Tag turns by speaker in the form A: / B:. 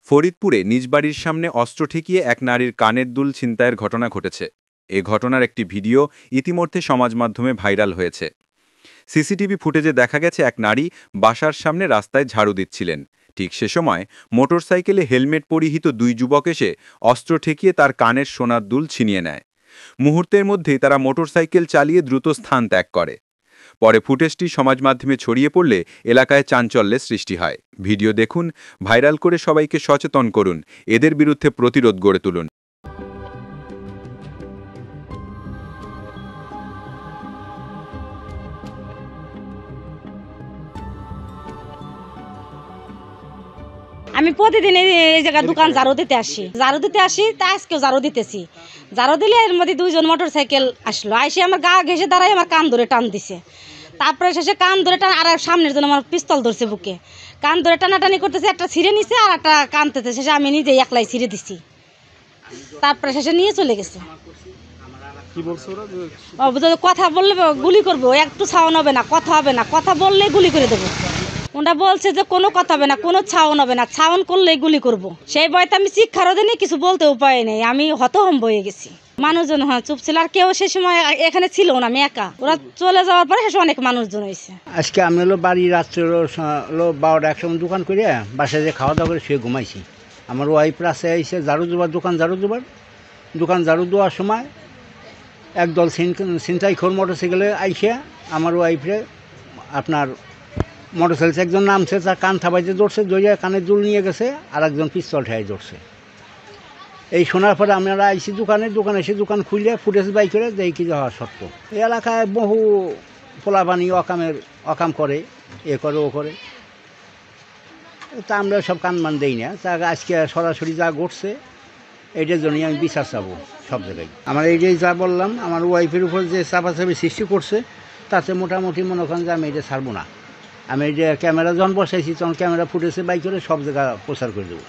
A: ফরিদপুরে নিজ বাড়ির সামনে অস্ত্র ঠেকিয়ে এক নারীর কানের দুল ছিনতাইয়ের ঘটনা ঘটেছে। এ ঘটনার একটি ভিডিও ইতিমধ্যে সমাজ মাধ্যমে ভাইরাল হয়েছে। সিসিটিভি ফুটেজে দেখা গেছে এক নারী বাসার সামনে রাস্তায় ঝাড়ু দিচ্ছিলেন। ঠিক সে সময় মোটরসাইকেলে হেলমেট পরিহিত দুই যুবক এসে অস্ত্র ঠেকিয়ে তার কানের সোনার দুল ছিনিয়ে নেয়। মুহূর্তের মধ্যেই তারা মোটরসাইকেল চালিয়ে দ্রুত স্থান ত্যাগ করে। পরে ফুটেজটি সমাজ মাধ্যমে ছড়িয়ে পড়লে এলাকায় চাঞ্চল্যের সৃষ্টি হয়। ভিডিও দেখুন, ভাইরাল করে সবাইকে সচেতন করুন, এদের বিরুদ্ধে প্রতিরোধ গড়ে তুলুন।
B: আমি প্রতিদিন এই জায়গায় দোকান ঝাড়ু দিতে আসি তা আজকেও ঝাড়ু দিতেছি। ঝাড়ু দিলে এর মধ্যে দুইজন মোটরসাইকেল আসলো, আইসে আমার গা ঘেসে দাঁড়াই আমার কান ধরে টান দিছে। তারপরে শেষে কান ধরে টান, আর সামনের জন্য আমার পিস্তল ধরছে বুকে, কান ধরে টানাটানি করতেছে, একটা ছিঁড়ে নিছে আর একটা কানতেছে। শেষে আমি নিজেই একলাই ছিঁড়ে দিছি, তারপরে শেষে নিয়ে চলে গেছে। কথা বললে গুলি করবো, একটু ছাউন হবে না, কথা হবে না, কথা বললেই গুলি করে দেবো। ওটা বলছে যে কোনো কথা হবে না, কোনো ছাউন হবে না, ছাউন করলেই গুলি করব। সেই ভয়তে আমি শিক্ষারও দিনে কিছু বলতে উপায় নেই, আমি হতভম্ব হয়ে গেছি। মানুষজন চুপ ছিল, আর কেউ সে সময় এখানে ছিল না, আমি একা। ওরা চলে যাওয়ার পরে সে অনেক মানুষজন হয়েছে।
C: আজকে আমি হলো বাড়ি রাত্রে হলো 12টা 1 সময় দোকান করে বাসায় যে খাওয়া দাওয়া করে শুয়ে ঘুমাইছি। আমার ওয়াইফ রাস্তায় এসে দোকান ঝাড়ু দেওয়ার সময় একদল ছিনতাইখোর মোটরসাইকেলে আইসে আমার ওয়াইফরে আপনার মোটরসাইকেল একজন নামছে, তার কান থাবাইতে ধরছে, দইয়া কানের দুল নিয়ে গেছে, আর একজন পিস্তল ঠেয়াই ধরছে। এই শোনার পরে আমরা আইসি দোকানে এসে দোকান খুলে ফুটেজ বাই করে দেখি যাওয়া সত্য। এই এলাকায় বহু পোলাপানি অকাম করে, এ করে ও করে, তা আমরা সব কানমান দেই না। তা আজকে সরাসরি যা ঘটছে এইটার জন্যই আমি বিচার চাবো সব জায়গায়। আমার এইটাই যা বললাম, আমার ওয়াইফের উপর যে চাপাচাপি সৃষ্টি করছে তাতে মোটামুটি মনে করেন যে আমি এটা ছাড়বো না। আমি এই যে ক্যামেরা যখন বসাইছি তখন ক্যামেরা ফুটেজে বাই করে সব জায়গা প্রচার করে দেবো।